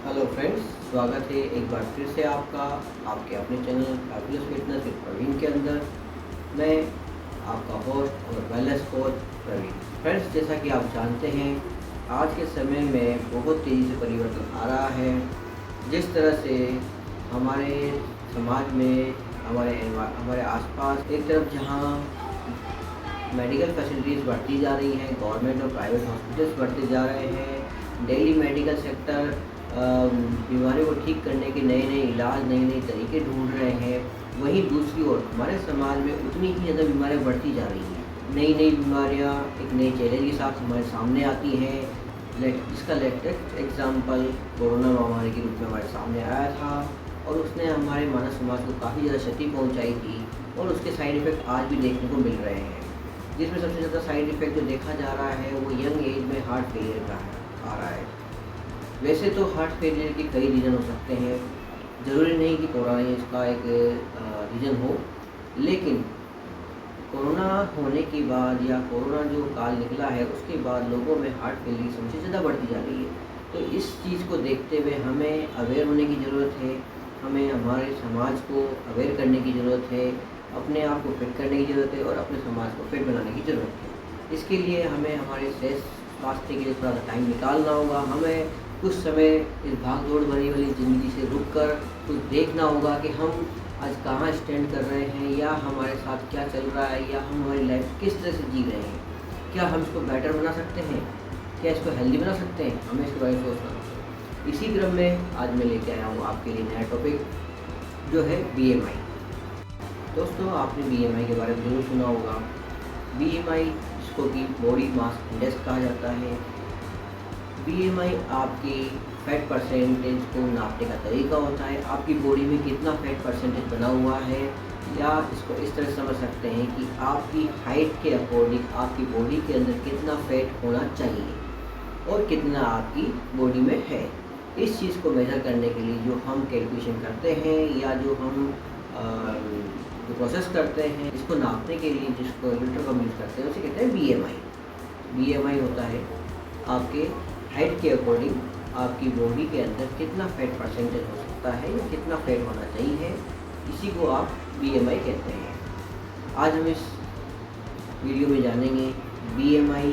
Hello friends, स्वागत है एक बार फिर से आपका आपके अपने channel fabulous fitness with Praveen के अंदर। मैं आपका होस्ट और वेलनेस कोच प्रवीण। फ्रेंड्स, जैसा कि आप जानते हैं, आज के समय में बहुत तेज़ी से परिवर्तन आ रहा है। जिस तरह से हमारे समाज में हमारे आसपास एक तरफ जहां मेडिकल फैसिलिटीज़ बढ़ती जा रही हैं, गवर्नमेंट और प्राइवेट हॉस्पिटल्स बढ़ते जा रहे हैं, डेली मेडिकल सेक्टर बीमारियों को ठीक करने के नए नए इलाज, नए नए तरीके ढूंढ रहे हैं। वहीं दूसरी ओर हमारे समाज में उतनी ही ज़्यादा बीमारियाँ बढ़ती जा रही हैं। नई नई बीमारियाँ एक नए चैलेंज के साथ हमारे सामने आती हैं। इसका लेटेस्ट एग्जाम्पल कोरोना महामारी के रूप में हमारे सामने आया था और उसने हमारे मानव समाज को काफ़ी ज़्यादा क्षति पहुँचाई थी और उसके साइड इफ़ेक्ट आज भी देखने को मिल रहे हैं। जिसमें सबसे ज़्यादा साइड इफ़ेक्ट जो देखा जा रहा है वो यंग एज में हार्ट फेलियर का आ रहा है। वैसे तो हार्ट फेलियर के कई रीज़न हो सकते हैं, ज़रूरी नहीं कि कोरोना इसका एक रीज़न हो, लेकिन कोरोना होने के बाद या कोरोना जो काल निकला है उसके बाद लोगों में हार्ट फेलियर की समस्या ज़्यादा बढ़ती जा रही है। तो इस चीज़ को देखते हुए हमें अवेयर होने की ज़रूरत है, हमें हमारे समाज को अवेयर करने की ज़रूरत है, अपने आप को फिट करने की ज़रूरत है और अपने समाज को फिट बनाने की ज़रूरत है। इसके लिए हमें हमारे स्वास्थ्य के लिए थोड़ा सा टाइम निकालना होगा। हमें कुछ समय इस भाग-दौड़ भरी वाली ज़िंदगी से रुककर कुछ देखना होगा कि हम आज कहाँ स्टैंड कर रहे हैं या हमारे साथ क्या चल रहा है या हम हमारी लाइफ किस तरह से जी रहे हैं। क्या हम इसको बेटर बना सकते हैं? क्या इसको हेल्दी बना सकते हैं? हमें इसके बारे में सोचना होगा। इसी क्रम में आज मैं लेके आया हूँ आपके लिए नया टॉपिक, जो है BMI। दोस्तों, आपने BMI के बारे में ज़रूर सुना होगा। BMI इसको कि बॉडी मास इंडेक्स कहा जाता है। BMI आपकी फैट परसेंटेज को नापने का तरीका होता है। आपकी बॉडी में कितना फैट परसेंटेज बना हुआ है, या इसको इस तरह समझ सकते हैं कि आपकी हाइट के अकॉर्डिंग आपकी बॉडी के अंदर कितना फैट होना चाहिए और कितना आपकी बॉडी में है। इस चीज़ को मेज़र करने के लिए जो हम कैलकुलेशन करते हैं या जो हम जो प्रोसेस करते हैं, इसको नापने के लिए जिसको मीटर का यूज़ करते हैं उसे कहते हैं BMI। BMI होता है आपके हाइट के अकॉर्डिंग आपकी बॉडी के अंदर कितना फैट परसेंटेज हो सकता है या कितना फैट होना चाहिए, इसी को आप BMI कहते हैं। आज हम इस वीडियो में जानेंगे BMI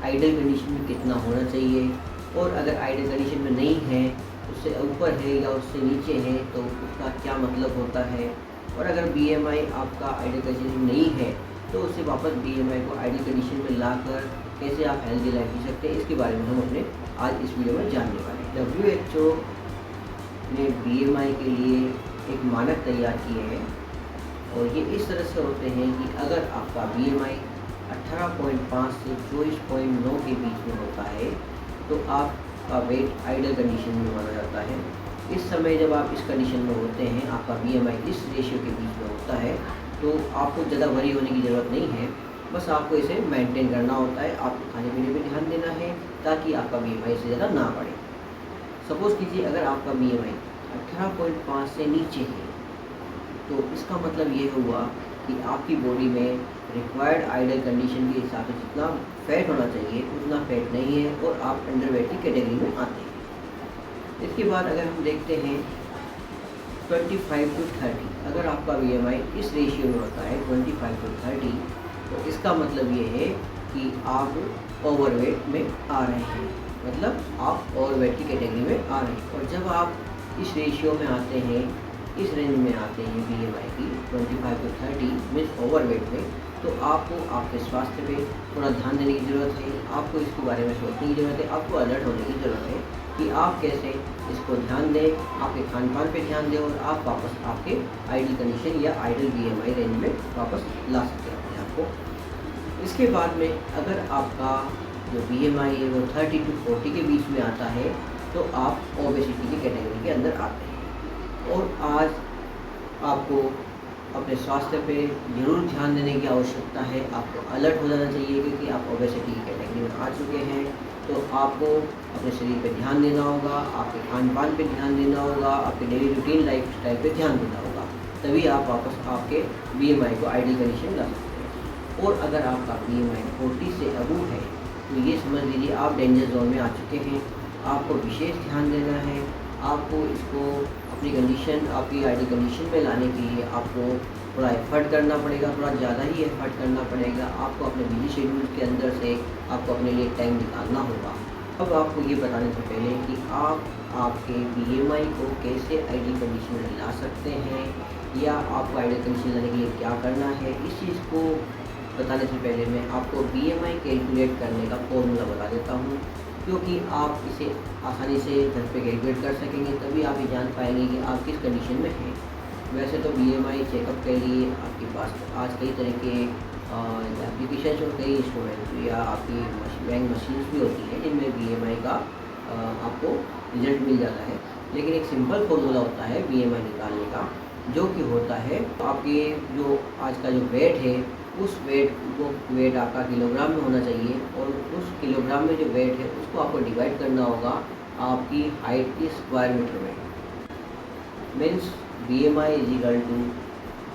आइडियल कंडीशन में कितना होना चाहिए, और अगर आइडियल कंडीशन में नहीं है, उससे ऊपर है या उससे नीचे है तो उसका क्या मतलब होता है, और अगर BMI आपका आइडियल कंडीशन में नहीं है तो उससे वापस BMI को आइडियल कंडीशन में लाकर कैसे आप हेल्दी लाइफ जी सकते हैं, इसके बारे में हम अपने आज इस वीडियो में जानने वाले हैं। WHO ने BMI के लिए एक मानक तैयार किए हैं और ये इस तरह से होते हैं कि अगर आपका BMI 18.5 से 24.9 के बीच में होता है तो आपका वेट आइडियल कंडीशन में माना जाता है। इस समय जब आप इस कंडीशन में होते हैं, आपका BMI इस रेशियो के बीच में होता है, तो आपको ज़्यादा वरी होने की ज़रूरत नहीं है। बस आपको इसे मेंटेन करना होता है, आपको खाने पीने पे ध्यान देना है ताकि आपका BMI से ज़्यादा ना बढ़े। सपोज़ कीजिए अगर आपका BMI 18.5 से नीचे है तो इसका मतलब ये हुआ कि आपकी बॉडी में रिक्वायर्ड आइडियल कंडीशन के हिसाब से जितना फैट होना चाहिए उतना फैट नहीं है और आप अंडरवेट की कैटेगरी में आते हैं। इसके बाद अगर हम देखते हैं 25 to 30, अगर आपका BMI इस रेशियो में होता है 25 to 30, तो इसका मतलब ये है कि आप ओवरवेट में आ रहे हैं, मतलब आप ओवरवेट की कैटेगरी में आ रहे हैं। और जब आप इस रेशियो में आते हैं, इस रेंज में आते हैं BMI की 25 to 30 मीन्स ओवरवेट में, तो आपको आपके स्वास्थ्य पे थोड़ा ध्यान देने की ज़रूरत है। आपको इसके बारे में सोचने की ज़रूरत है, आपको अलर्ट होने की ज़रूरत है कि आप कैसे इसको ध्यान दें, आपके खान पान पे ध्यान दें और आप वापस आपके आइडियल कंडीशन या आइडियल BMI रेंज में वापस ला सकते हैं अपने आप को। इसके बाद में अगर आपका जो BMI है वो 30 to 40 के बीच में आता है तो आप ओबेसिटी की कैटेगरी के अंदर आते हैं। और आज आपको अपने स्वास्थ्य पे ज़रूर ध्यान देने की आवश्यकता है। आपको अलर्ट हो जाना चाहिए क्योंकि आप ओबेसिटी की कैटेगरी में आ चुके हैं। तो आपको अपने शरीर पे ध्यान देना होगा, आपके खान पान पे ध्यान देना होगा, आपके डेली रूटीन लाइफ स्टाइल पर ध्यान देना होगा, तभी आप वापस आपके BMI को आइडियल कंडीशन ला सकते हैं। और अगर आपका BMI 40 से अबव है तो ये समझ लीजिए आप डेंजर जोन में आ चुके हैं। आपको विशेष ध्यान देना है। आपको इसको अपनी कंडीशन, आपकी आइडियल कंडीशन में लाने के लिए आपको थोड़ा एफ़र्ट करना पड़ेगा, थोड़ा ज़्यादा ही एफ़र्ट करना पड़ेगा। आपको अपने बिज़ी शेड्यूल के अंदर से आपको अपने लिए टाइम निकालना होगा। अब आपको ये बताने से पहले कि आप आपके बीएमआई को कैसे आइडियल कंडीशन में ला सकते हैं या आपको आइडियल कंडीशन लाने के लिए क्या करना है, इस चीज़ को बताने से पहले मैं आपको बीएमआई कैलकुलेट करने का फ़ॉर्मूला बता देता हूँ, क्योंकि आप इसे आसानी से घर पे कैलकुलेट कर सकेंगे, तभी आप ये जान पाएंगे कि आप किस कंडीशन में हैं। वैसे तो बीएमआई चेकअप के लिए आपके पास आज कई तरह के एप्लीकेशन और कई इंस्ट्रूमेंट या आपकी बैंक मशीन्स भी होती हैं जिनमें बीएमआई का आपको रिजल्ट मिल जाता है। लेकिन एक सिंपल फॉर्मूला होता है बीएमआई निकालने का, जो कि होता है आपके जो आज का जो वेट है, उस वेट आपका किलोग्राम में होना चाहिए और उस किलोग्राम में जो वेट है उसको आपको डिवाइड करना होगा आपकी हाइट की स्क्वायर मीटर में। Means BMI is equal to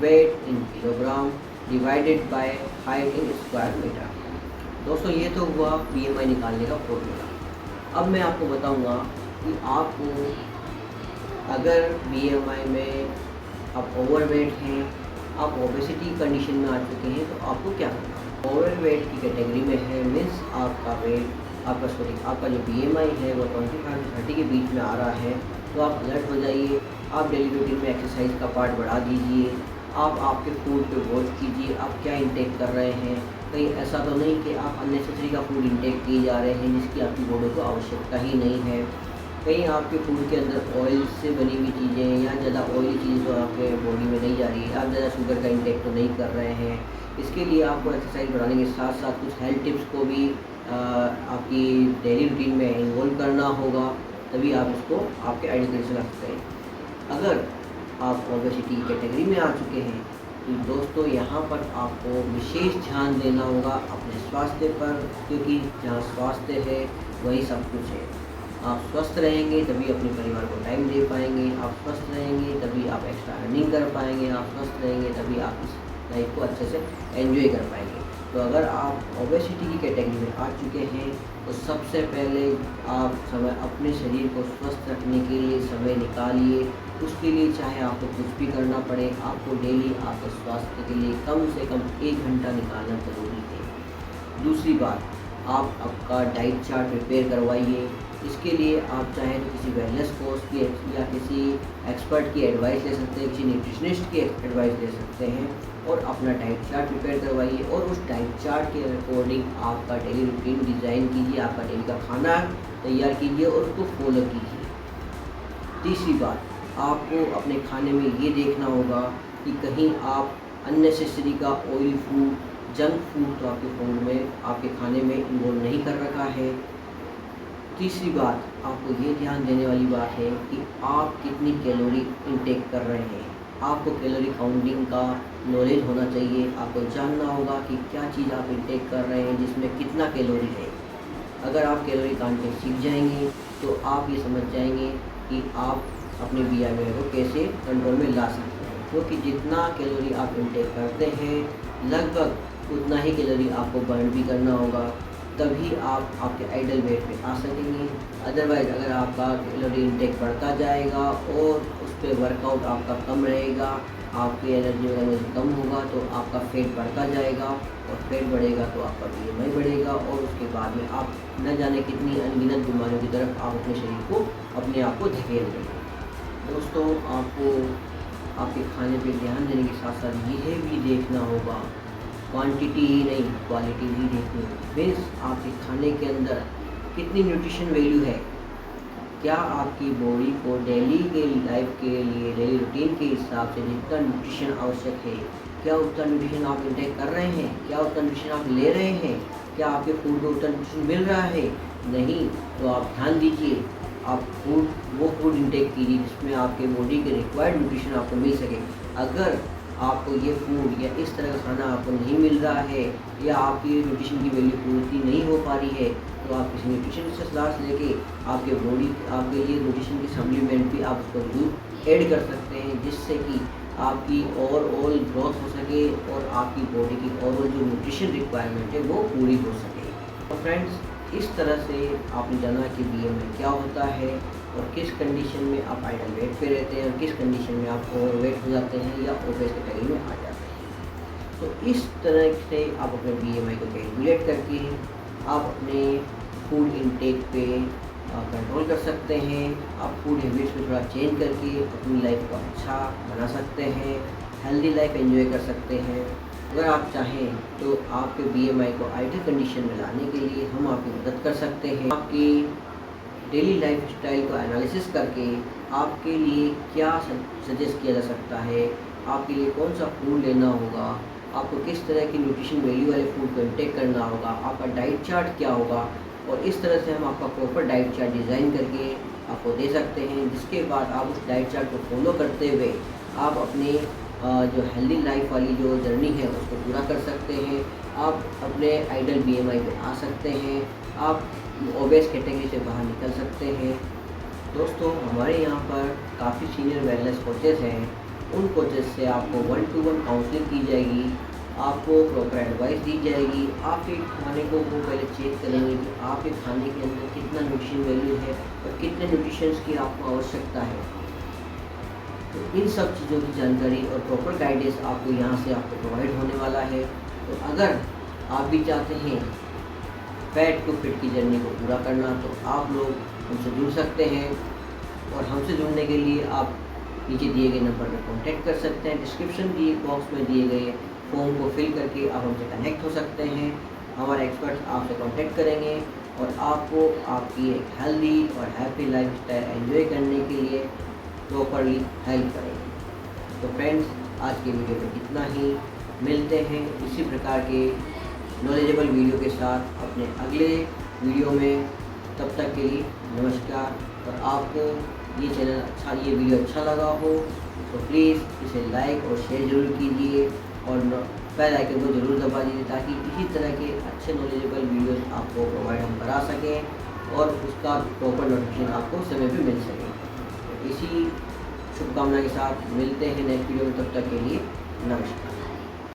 weight in kilogram divided by height in square metre. दोस्तों, ये तो हुआ BMI निकालने का फॉर्मूला। अब मैं आपको बताऊंगा कि आपको अगर BMI में आप ओवरवेट हैं, आप ओबेसिटी कंडीशन में आ चुके हैं, तो आपको क्या करना है। ओवरवेट की कैटेगरी में है, मीन्स आपका जो BMI है वो 25 से 30 के बीच में आ रहा है, तो आप अलर्ट हो जाइए। आप डेली रूटीन में एक्सरसाइज का पार्ट बढ़ा दीजिए। आप आपके फूड पे वॉच कीजिए, आप क्या इंटेक कर रहे हैं। कहीं ऐसा तो नहीं कि आप अननेसेसरी का फूड इंटेक किए जा रहे हैं जिसकी आपकी बॉडी को आवश्यकता ही नहीं है। कहीं आपके फूड के अंदर ऑयल से बनी हुई चीज़ें या ज़्यादा ऑयली चीज़ तो आपके बॉडी में नहीं जा रही है, आप ज़्यादा शुगर का इंटेक तो नहीं कर रहे हैं। इसके लिए आपको एक्सरसाइज बढ़ाने के साथ साथ कुछ हेल्थ टिप्स को भी आपकी डेली रूटीन में इन्वॉल्व करना होगा, तभी आप इसको आपके आइडियल कंडीशन ला सकते हैं। अगर आप ओबेसिटी कैटेगरी में आ चुके हैं तो दोस्तों यहाँ पर आपको विशेष ध्यान देना होगा अपने स्वास्थ्य पर, क्योंकि जहाँ स्वास्थ्य है वही सब कुछ है। आप स्वस्थ रहेंगे तभी अपने परिवार को टाइम दे पाएंगे, आप स्वस्थ रहेंगे तभी आप एक्स्ट्रा अर्निंग कर पाएंगे, आप स्वस्थ रहेंगे तभी आप इस लाइफ को अच्छे से एंजॉय कर पाएंगे। तो अगर आप ओबेसिटी की कैटेगरी में आ चुके हैं तो सबसे पहले आप अपने शरीर को स्वस्थ रखने के लिए समय निकालिए। उसके लिए चाहे आपको कुछ भी करना पड़े, आपको डेली आपके स्वास्थ्य के लिए कम से कम 1 घंटा निकालना ज़रूरी है। दूसरी बात, आप आपका डाइट चार्ट प्रिपेयर करवाइए। इसके लिए आप चाहें तो किसी वेलनेस कोच की या किसी एक्सपर्ट की एडवाइस ले सकते हैं, किसी न्यूट्रिशनिस्ट की एडवाइस ले सकते हैं और अपना डाइट चार्ट प्रिपेयर करवाइए और उस डाइट चार्ट के अकॉर्डिंग आपका डेली रूटीन डिज़ाइन कीजिए, आपका डेली का खाना तैयार कीजिए और उसको फॉलो कीजिए। तीसरी बात, आपको अपने खाने में ये देखना होगा कि कहीं आप अननेसेसरी का ऑयल फूड, जंक फूड तो आपके फूड में, आपके खाने में इन्वॉल्व नहीं कर रखा है। तीसरी बात, आपको ये ध्यान देने वाली बात है कि आप कितनी कैलोरी इंटेक कर रहे हैं। आपको कैलोरी काउंटिंग का नॉलेज होना चाहिए। आपको जानना होगा कि क्या चीज़ आप इंटेक कर रहे हैं जिसमें कितना कैलोरी है। अगर आप कैलोरी काउंटिंग सीख जाएंगे तो आप ये समझ जाएंगे कि आप अपने BMI को कैसे कंट्रोल में ला सकते हैं, क्योंकि जितना कैलोरी आप इंटेक करते हैं लगभग उतना ही कैलोरी आपको बर्न भी करना होगा, तभी आप आपके आइडियल वेट पे आ सकेंगे। अदरवाइज़ अगर आपका कैलोरी इंटेक बढ़ता जाएगा और उस पर वर्कआउट आपका कम रहेगा, आपकी एनर्जी लेवल कम होगा, तो आपका फेट बढ़ता जाएगा और फेट बढ़ेगा तो आपका BMI बढ़ेगा और उसके बाद में आप न जाने कितनी अनगिनत बीमारियों की तरफ आप अपने शरीर को, अपने आप को धकेल देंगे। दोस्तों, आपको आपके खाने पे ध्यान देने के साथ साथ यह भी देखना होगा, क्वांटिटी ही नहीं क्वालिटी भी देखनी होगी। मीन्स आपके खाने के अंदर कितनी न्यूट्रिशन वैल्यू है, क्या आपकी बॉडी को डेली के लाइफ के लिए, डेली रूटीन के हिसाब से जितना न्यूट्रिशन आवश्यक है, क्या उतना न्यूट्रिशन आप इंटेक कर रहे हैं, क्या उतना न्यूट्रिशन आप ले रहे हैं, क्या आपके फूड को उतना न्यूट्रिशन मिल रहा है। नहीं तो आप ध्यान दीजिए, आप वो फूड इंटेक कीजिए जिसमें आपके बॉडी के रिक्वायर्ड न्यूट्रिशन आपको मिल सके। अगर आपको ये फूड या इस तरह का खाना आपको नहीं मिल रहा है या आपकी न्यूट्रिशन की वैल्यू पूरी नहीं हो पा रही है, तो आप किसी न्यूट्रिशन से सलाह लेके आपके लिए न्यूट्रिशन की सप्लीमेंट भी आप उसको जरूर ऐड कर सकते हैं, जिससे कि आपकी ओवरऑल ग्रोथ हो सके और आपकी बॉडी की ओवरऑल जो न्यूट्रिशन रिक्वायरमेंट है वो पूरी हो सके। तो फ्रेंड्स, इस तरह से आपने जाना कि BMI क्या होता है और किस कंडीशन में आप आइडल वेट पे रहते हैं और किस कंडीशन में आप ओवरवेट हो जाते हैं या ओबेस कैटेगरी में आ जाते हैं। तो इस तरह से आप अपने BMI को कैलकुलेट करके आप अपने फूड इनटेक पे कंट्रोल कर सकते हैं। आप फूड हैबिट्स में थोड़ा चेंज करके अपनी लाइफ को अच्छा बना सकते हैं, हेल्दी लाइफ एंजॉय कर सकते हैं। अगर आप चाहें तो आपके BMI को आइडियल कंडीशन में लाने के लिए हम आपकी मदद कर सकते हैं। आपकी डेली लाइफ स्टाइल को एनालिसिस करके आपके लिए क्या सजेस्ट किया जा सकता है, आपके लिए कौन सा फूड लेना होगा, आपको किस तरह की न्यूट्रिशन वैल्यू वाले फूड को इंटेक करना होगा, आपका डाइट चार्ट क्या होगा, और इस तरह से हम आपका प्रॉपर डाइट चार्ट डिज़ाइन करके आपको दे सकते हैं। जिसके बाद आप उस डाइट चार्ट को फॉलो करते हुए आप अपने जो हेल्दी लाइफ वाली जो जर्नी है उसको पूरा कर सकते हैं। आप अपने आइडल BMI पे आ सकते हैं, आप ओबेस कैटेगरी से बाहर निकल सकते हैं। दोस्तों, हमारे यहाँ पर काफ़ी सीनियर वेलनेस कोचेज़ हैं। उन कोचेज़ से आपको 1-to-1 काउंसलिंग की जाएगी, आपको प्रॉपर एडवाइस दी जाएगी। आपके खाने को वो पहले चेक करेंगे कि आपके खाने के अंदर कितना न्यूट्रिशन वैल्यू है और कितने न्यूट्रिशंस की आपको आवश्यकता है। तो इन सब चीज़ों की जानकारी और प्रॉपर गाइडेंस आपको यहाँ से आपको प्रोवाइड होने वाला है। तो अगर आप भी चाहते हैं फैट टू फिट की जर्नी को पूरा करना, तो आप लोग हमसे जुड़ सकते हैं। और हमसे जुड़ने के लिए आप नीचे दिए गए नंबर पर कांटेक्ट कर सकते हैं। डिस्क्रिप्शन दिए बॉक्स में दिए गए फॉर्म को फिल करके आप हमसे कनेक्ट हो सकते हैं। हमारे एक्सपर्ट्स आपसे कांटेक्ट करेंगे और आपको आपकी एक हेल्दी और हैप्पी लाइफ स्टाइल एंजॉय करने के लिए प्रॉपरली हेल्प करेंगे। तो फ्रेंड्स, आज के वीडियो में इतना ही। मिलते हैं इसी प्रकार के नॉलेजेबल वीडियो के साथ अपने अगले वीडियो में। तब तक के लिए नमस्कार। और आपको ये वीडियो अच्छा लगा हो तो प्लीज़ इसे लाइक और शेयर ज़रूर कीजिए और बेल आइकन को ज़रूर दबा दीजिए, ताकि इसी तरह के अच्छे नॉलेजेबल वीडियोस आपको प्रोवाइड हम करा सकें और उसका प्रॉपर नोटिफिकेशन आपको समय पे मिल सके। इसी शुभकामना के साथ मिलते हैं नेक्स्ट वीडियो में। तब तक के लिए नमस्कार।